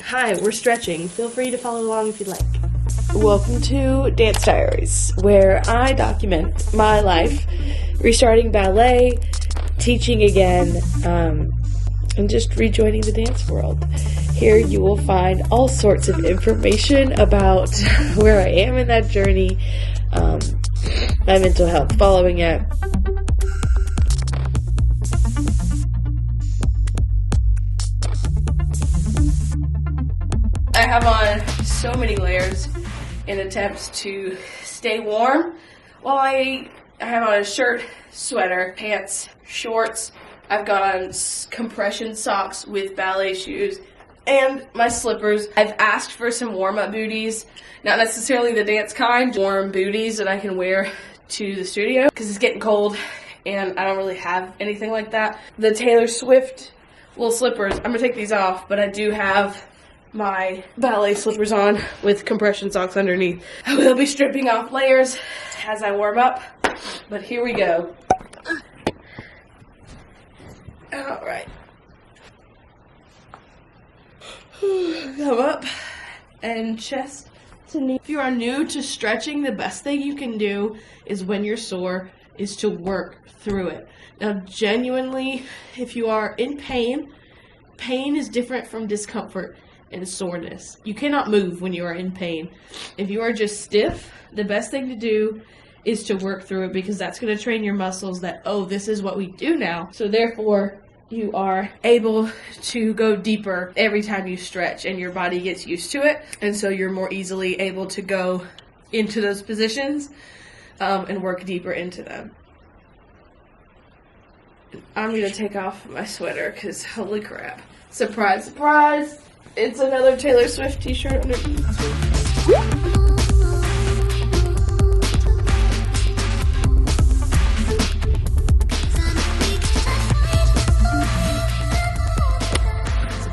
Hi, we're stretching. Feel free to follow along if you'd like. Welcome to Dance Diaries, where I document my life, restarting ballet, teaching again, and just rejoining the dance world. Here you will find all sorts of information about where I am in that journey, my mental health following it. I have on so many layers in attempts to stay warm while I have on a shirt, sweater, pants, shorts. I've got on compression socks with ballet shoes and my slippers. I've asked for some warm-up booties, not necessarily the dance kind, warm booties that I can wear to the studio because it's getting cold and I don't really have anything like that. The Taylor Swift little slippers, I'm gonna take these off, but I do have my ballet slippers on with compression socks underneath. I will be stripping off layers as I warm up, but here we go. All right. Come up and chest to knee. If you are new to stretching, the best thing you can do is when you're sore is to work through it. Now, genuinely, if you are in pain, pain is different from discomfort and soreness. You cannot move when you are in pain. If you are just stiff, the best thing to do is to work through it because that's going to train your muscles that, oh, this is what we do now. So therefore, you are able to go deeper every time you stretch and your body gets used to it. And so you're more easily able to go into those positions and work deeper into them. I'm going to take off my sweater because holy crap. Surprise, surprise. It's another Taylor Swift t-shirt underneath.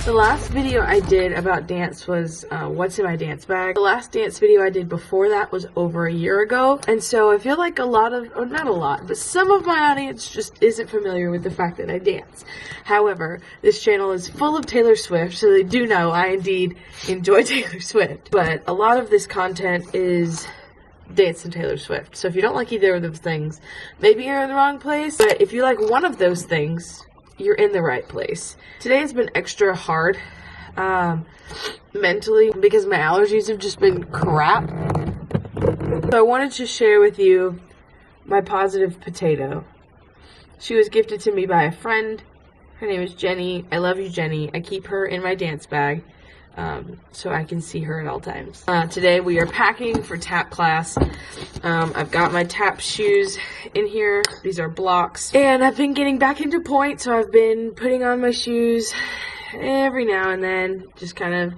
The last video I did about dance was what's in my dance bag. The last dance video I did before that was over a year ago. And so I feel like a lot of, or not a lot, but some of my audience just isn't familiar with the fact that I dance. However, this channel is full of Taylor Swift, so they do know I indeed enjoy Taylor Swift. But a lot of this content is dance and Taylor Swift. So if you don't like either of those things, maybe you're in the wrong place. But if you like one of those things, you're in the right place. Today has been extra hard mentally because my allergies have just been crap. So I wanted to share with you my positive potato. She was gifted to me by a friend. Her name is Jenny. I love you, Jenny. I keep her in my dance bag so I can see her at all times. Today we are packing for tap class. I've got my tap shoes in here. These are blocks. And I've been getting back into Pointe, so I've been putting on my shoes every now and then, just kind of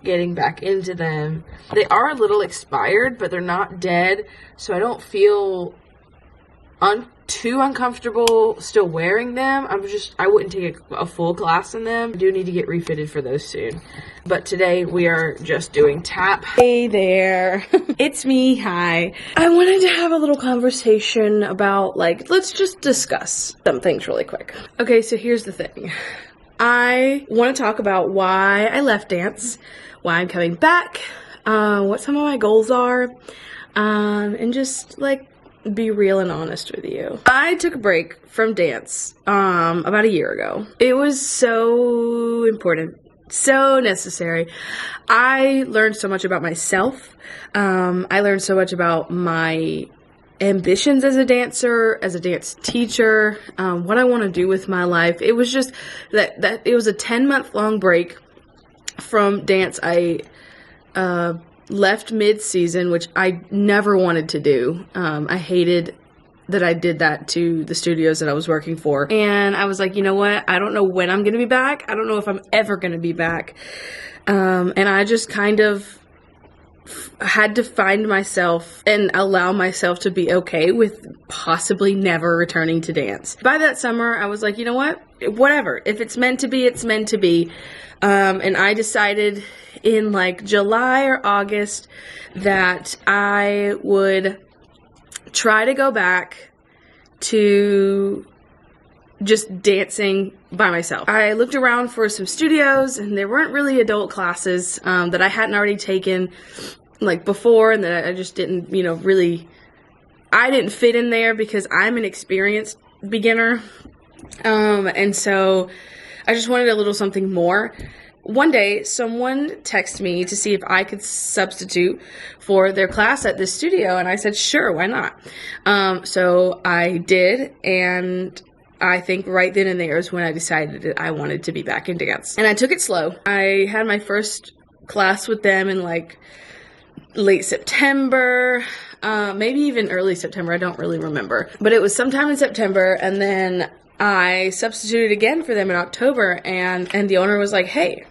getting back into them. They are a little expired, but they're not dead, so I don't feel too uncomfortable still wearing them. I wouldn't take a full class in them. I do need to get refitted for those soon. But today we are just doing tap. Hey there, it's me, hi. I wanted to have a little conversation about, like, let's just discuss some things really quick. Okay, so here's the thing. I want to talk about why I left dance, why I'm coming back, what some of my goals are, and just, like, be real and honest with you. I took a break from dance about a year ago. It was so important, so necessary. I learned so much about myself. I learned so much about my ambitions as a dancer, as a dance teacher, what I want to do with my life. It was just that it was a 10-month long break from dance. I left mid-season, which I never wanted to do. I hated that I did that to the studios that I was working for. And I was like, you know what? I don't know when I'm going to be back. I don't know if I'm ever going to be back. And I just kind of had to find myself and allow myself to be okay with possibly never returning to dance. By that summer, I was like, you know what? Whatever. If it's meant to be, it's meant to be. And I decided in like July or August that I would try to go back to just dancing by myself. I looked around for some studios, and there weren't really adult classes that I hadn't already taken like before, and that I just didn't, you know, really, I didn't fit in there because I'm an experienced beginner. And so I just wanted a little something more. One day, someone texted me to see if I could substitute for their class at this studio, and I said, sure, why not? So I did, and I think right then and there is when I decided that I wanted to be back in dance. And I took it slow. I had my first class with them in like late September, maybe even early September, I don't really remember. But it was sometime in September, and then I substituted again for them in October, and the owner was like, hey,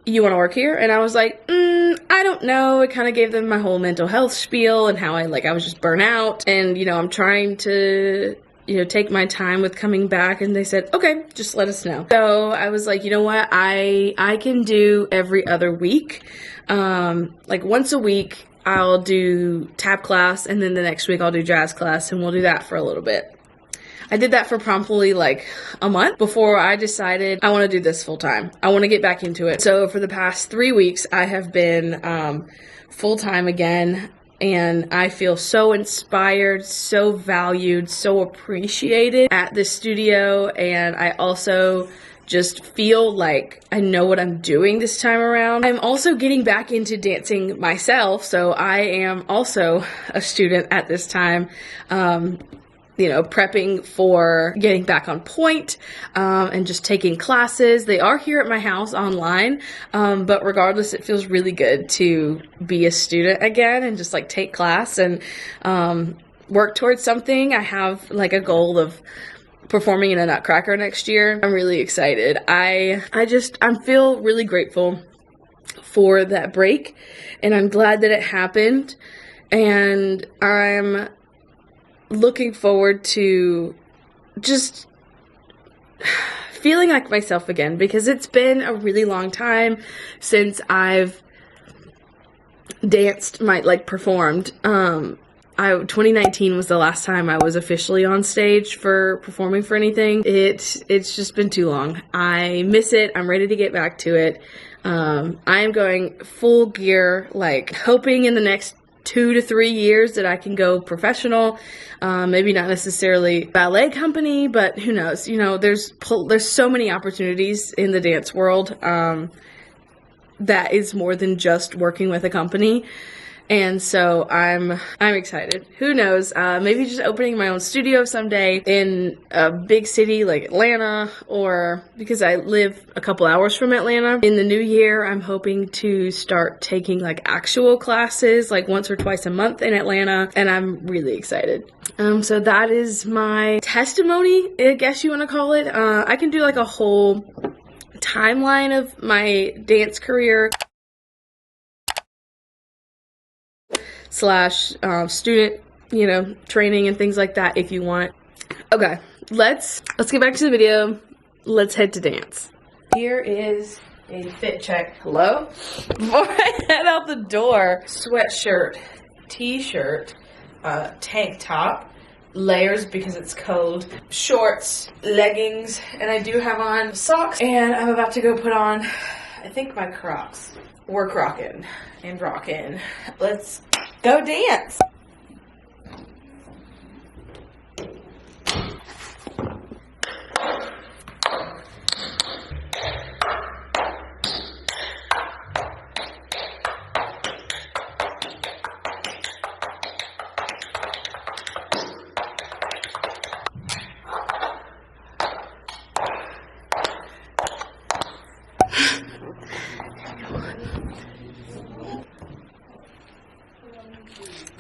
you want to work here? And I was like, I don't know. I kind of gave them my whole mental health spiel and how I was just burnt out, and, you know, I'm trying to, you know, take my time with coming back. And they said, okay, just let us know. So I was like, you know what? I can do every other week. Like once a week, I'll do tap class, and then the next week I'll do jazz class, and we'll do that for a little bit. I did that for probably like a month before I decided I want to do this full time. I want to get back into it. So for the past 3 weeks, I have been full time again, and I feel so inspired, so valued, so appreciated at this studio. And I also just feel like I know what I'm doing this time around. I'm also getting back into dancing myself, so I am also a student at this time. You know, prepping for getting back on point, and just taking classes. They are here at my house online, but regardless, it feels really good to be a student again and just like take class and work towards something. I have like a goal of performing in a Nutcracker next year. I'm really excited. I feel really grateful for that break, and I'm glad that it happened, and I'm looking forward to just feeling like myself again, because it's been a really long time since I've danced, performed. 2019 was the last time I was officially on stage for performing for anything. It's just been too long. I miss it. I'm ready to get back to it. I am going full gear, like hoping in the next 2 to 3 years that I can go professional. Maybe not necessarily ballet company, but who knows? You know, there's so many opportunities in the dance world that is more than just working with a company. And so I'm excited. Who knows? Maybe just opening my own studio someday in a big city like Atlanta, or because I live a couple hours from Atlanta. In the new year, I'm hoping to start taking like actual classes like once or twice a month in Atlanta, and I'm really excited. So that is my testimony, I guess you want to call it. I can do like a whole timeline of my dance career / student, you know, training and things like that if you want. Okay, let's get back to the video. Let's head to dance. Here is a fit check. Hello? Before I head out the door, sweatshirt, t-shirt, tank top, layers because it's cold, shorts, leggings, and I do have on socks, and I'm about to go put on, I think, my Crocs. We're crockin' and rockin'. Let's go dance.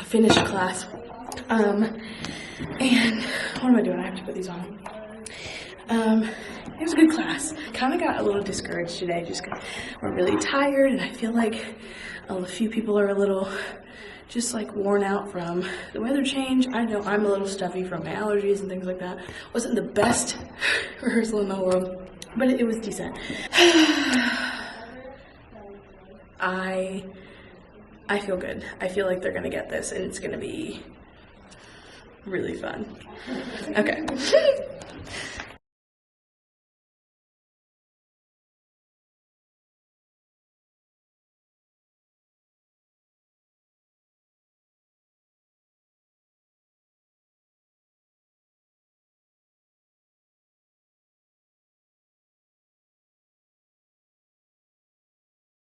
Finished class, and what am I doing? I have to put these on. It was a good class. Kind of got a little discouraged today just because we're really tired, and I feel like a few people are a little just like worn out from the weather change. I know I'm a little stuffy from my allergies and things like that. Wasn't the best rehearsal in the world, but it was decent. I feel good. I feel like they're gonna get this, and it's gonna be really fun. Okay.